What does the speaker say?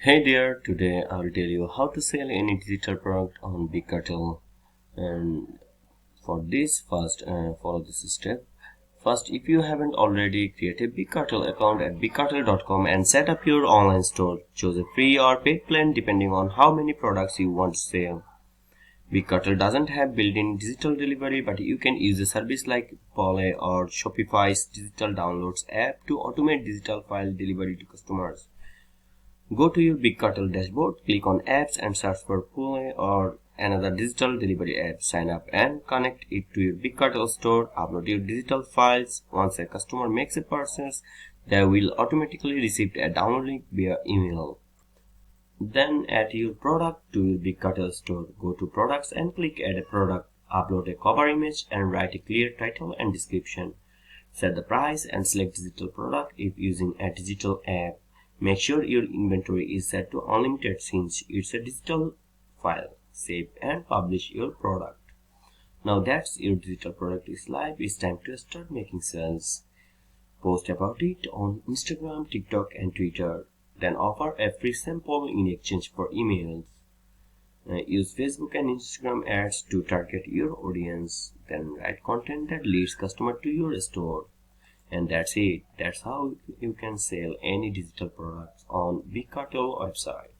Hey there, today I'll tell you how to sell any digital product on Big Cartel. And for this, first follow this step. First, if you haven't already, create a Big Cartel account at bigcartel.com and set up your online store. Choose a free or paid plan depending on how many products you want to sell. Big Cartel doesn't have built-in digital delivery, but you can use a service like Pole or Shopify's digital downloads app to automate digital file delivery to customers. Go to your Big Cartel dashboard, click on apps and search for Pule or another digital delivery app. Sign up and connect it to your Big Cartel store. Upload your digital files. Once a customer makes a purchase, they will automatically receive a download link via email. Then add your product to your Big Cartel store. Go to products and click add a product. Upload a cover image and write a clear title and description. Set the price and select digital product if using a digital app. Make sure your inventory is set to unlimited since it's a digital file. Save and publish your product. Now that your digital product is live, it's time to start making sales. Post about it on Instagram, TikTok and Twitter. Then offer a free sample in exchange for emails. Use Facebook and Instagram ads to target your audience. Then write content that leads customer to your store. And that's it. That's how you can sell any digital products on Big Cartel website.